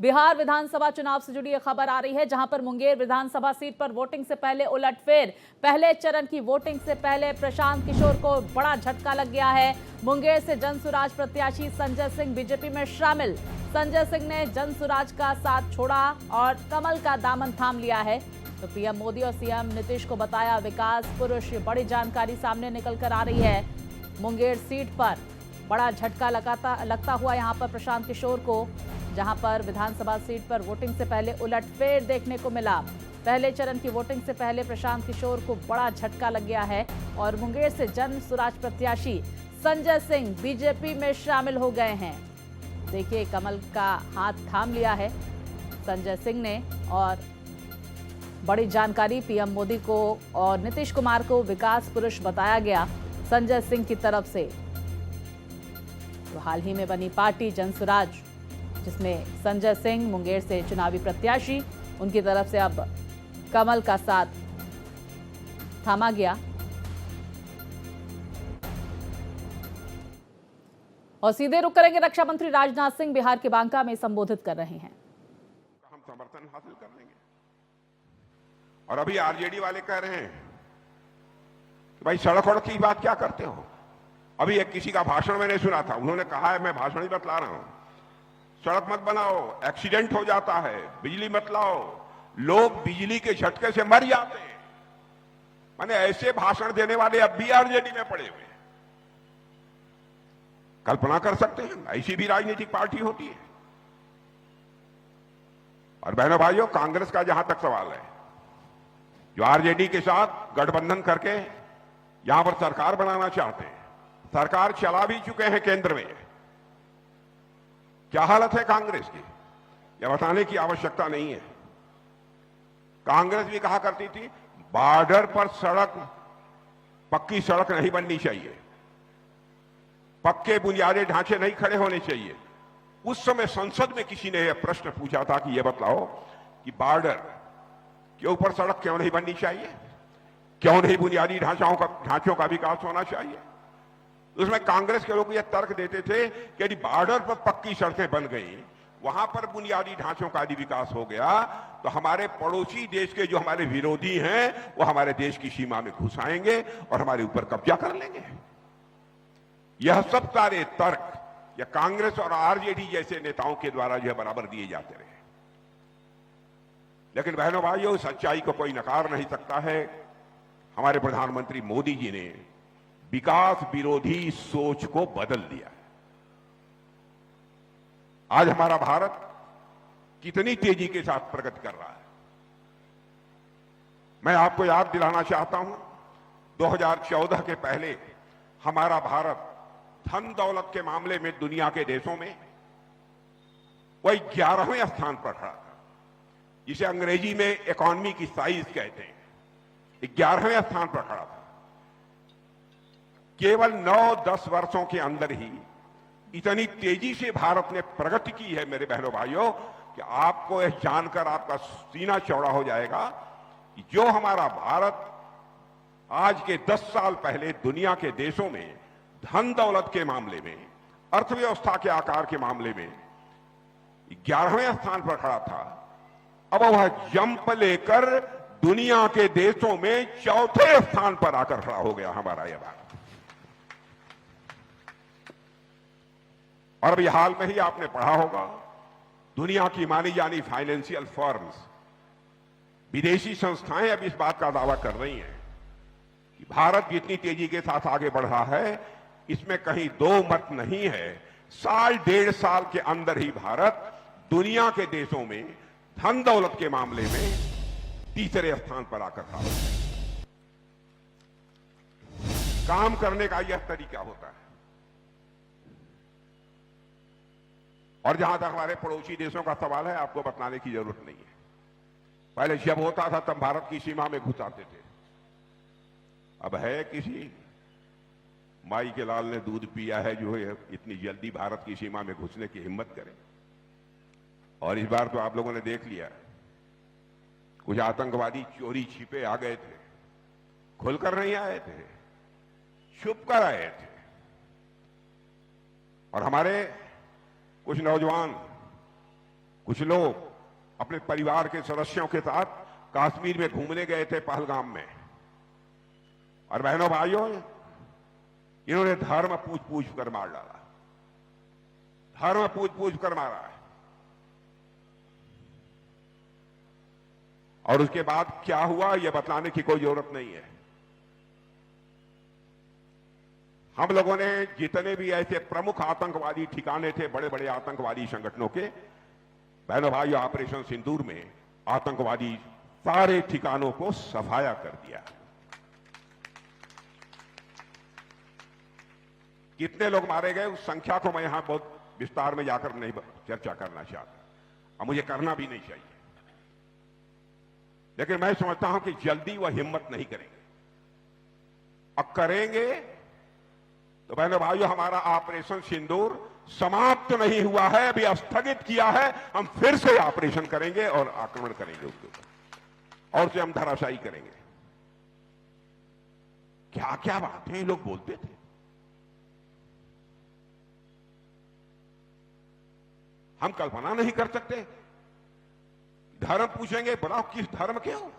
बिहार विधानसभा चुनाव से जुड़ी एक खबर आ रही है, जहां पर मुंगेर विधानसभा सीट पर वोटिंग से पहले उलटफेर। पहले चरण की वोटिंग से पहले प्रशांत किशोर को बड़ा झटका लग गया है। मुंगेर से जनसुराज प्रत्याशी संजय सिंह बीजेपी में शामिल। संजय सिंह ने जनसुराज का साथ छोड़ा और कमल का दामन थाम लिया है। तो पीएम मोदी और सीएम नीतीश को बताया विकास पुरुष। बड़ी जानकारी सामने निकल कर आ रही है। मुंगेर सीट पर बड़ा झटका लगता हुआ यहां पर प्रशांत किशोर को, जहां पर विधानसभा सीट पर वोटिंग से पहले उलटफेर देखने को मिला। पहले चरण की वोटिंग से पहले प्रशांत किशोर को बड़ा झटका लग गया है और मुंगेर से जन सुराज प्रत्याशी संजय सिंह बीजेपी में शामिल हो गए हैं। देखिए, कमल का हाथ थाम लिया है संजय सिंह ने और बड़ी जानकारी पीएम मोदी को और नीतीश कुमार को विकास पुरुष बताया गया संजय सिंह की तरफ से। तो हाल ही में बनी पार्टी जनसुराज, जिसमें संजय सिंह मुंगेर से चुनावी प्रत्याशी, उनकी तरफ से अब कमल का साथ थामा गया। और सीधे रुक करेंगे, रक्षा मंत्री राजनाथ सिंह बिहार के बांका में संबोधित कर रहे हैं। हम समर्थन हासिल कर लेंगे। और अभी आरजेडी वाले कह रहे हैं कि भाई सड़क वड़क की बात क्या करते हो। अभी एक किसी का भाषण मैंने सुना था, उन्होंने कहा है, मैं भाषण ही बतला रहा हूं, सड़क मत बनाओ, एक्सीडेंट हो जाता है, बिजली मत लाओ, लोग बिजली के झटके से मर जाते हैं। माने ऐसे भाषण देने वाले अब भी आरजेडी में पड़े हुए हैं। कल्पना कर सकते हैं, ऐसी भी राजनीतिक पार्टी होती है। और बहनों भाइयों, कांग्रेस का जहां तक सवाल है, जो आरजेडी के साथ गठबंधन करके यहां पर सरकार बनाना चाहते हैं, सरकार चला भी चुके हैं केंद्र में, क्या हालत है कांग्रेस की, यह बताने की आवश्यकता नहीं है। कांग्रेस भी कहा करती थी बॉर्डर पर सड़क, पक्की सड़क नहीं बननी चाहिए, पक्के बुनियादी ढांचे नहीं खड़े होने चाहिए। उस समय संसद में किसी ने यह प्रश्न पूछा था कि यह बतलाओ कि बॉर्डर के ऊपर सड़क क्यों नहीं बननी चाहिए, क्यों नहीं बुनियादी ढांचों का विकास होना चाहिए। उसमें कांग्रेस के लोग यह तर्क देते थे कि यदि बॉर्डर पर पक्की सड़कें बन गई, वहां पर बुनियादी ढांचों का यदि विकास हो गया, तो हमारे पड़ोसी देश के जो हमारे विरोधी हैं वो हमारे देश की सीमा में घुस आएंगे और हमारे ऊपर कब्जा कर लेंगे। यह सब सारे तर्क या कांग्रेस और आरजेडी जैसे नेताओं के द्वारा जो बराबर दिए जाते रहे। लेकिन बहनों भाइयों, सच्चाई को कोई नकार नहीं सकता है। हमारे प्रधानमंत्री मोदी जी ने विकास विरोधी सोच को बदल दिया। आज हमारा भारत कितनी तेजी के साथ प्रगति कर रहा है। मैं आपको याद दिलाना चाहता हूं, 2014 के पहले हमारा भारत धन दौलत के मामले में दुनिया के देशों में वही 11वें स्थान पर खड़ा था, जिसे अंग्रेजी में इकोनॉमी की साइज कहते हैं, 11वें स्थान पर खड़ा था। केवल 9-10 वर्षों के अंदर ही इतनी तेजी से भारत ने प्रगति की है मेरे बहनों भाइयों, कि आपको यह जानकर आपका सीना चौड़ा हो जाएगा कि जो हमारा भारत आज के 10 साल पहले दुनिया के देशों में धन दौलत के मामले में, अर्थव्यवस्था के आकार के मामले में 11वें स्थान पर खड़ा था, अब वह जंप लेकर दुनिया के देशों में 4थे स्थान पर आकर खड़ा हो गया हमारा यह भारत। और अभी हाल में ही आपने पढ़ा होगा, दुनिया की मानी जानी फाइनेंशियल फर्म्स, विदेशी संस्थाएं अब इस बात का दावा कर रही हैं कि भारत जितनी तेजी के साथ आगे बढ़ रहा है, इसमें कहीं दो मत नहीं है, साल 1.5 साल के अंदर ही भारत दुनिया के देशों में धन दौलत के मामले में तीसरे स्थान पर आकर खड़ा है। काम करने का यह तरीका होता है। और जहां तक हमारे पड़ोसी देशों का सवाल है, आपको बतलाने की जरूरत नहीं है। पहले जब होता था तब भारत की सीमा में घुस आते थे। अब है किसी माई के लाल ने दूध पिया है जो है इतनी जल्दी भारत की सीमा में घुसने की हिम्मत करे। और इस बार तो आप लोगों ने देख लिया, कुछ आतंकवादी चोरी छिपे आ गए थे, खुलकर नहीं आए थे, छुप कर आए थे। और हमारे कुछ नौजवान, कुछ लोग अपने परिवार के सदस्यों के साथ कश्मीर में घूमने गए थे पहलगाम में, और बहनों भाइयों, इन्होंने धर्म पूछ पूछ कर मार डाला, धर्म पूछ पूछ कर मारा है। और उसके बाद क्या हुआ यह बतलाने की कोई जरूरत नहीं है। हम लोगों ने जितने भी ऐसे प्रमुख आतंकवादी ठिकाने थे, बड़े बड़े आतंकवादी संगठनों के, बहनों भाइयों, ऑपरेशन सिंदूर में आतंकवादी सारे ठिकानों को सफाया कर दिया। कितने लोग मारे गए उस संख्या को मैं यहां बहुत विस्तार में जाकर नहीं चर्चा करना चाहता, और मुझे करना भी नहीं चाहिए। लेकिन मैं समझता हूं कि जल्दी वह हिम्मत नहीं करेंगे, और करेंगे तो बहनों भाइयों, हमारा ऑपरेशन सिंदूर समाप्त नहीं हुआ है, अभी स्थगित किया है। हम फिर से ऑपरेशन करेंगे और आक्रमण करेंगे उसके ऊपर, और उसे हम धराशायी करेंगे। क्या क्या बातें लोग बोलते थे। हम कल्पना नहीं कर सकते। धर्म पूछेंगे, बताओ किस धर्म के हो?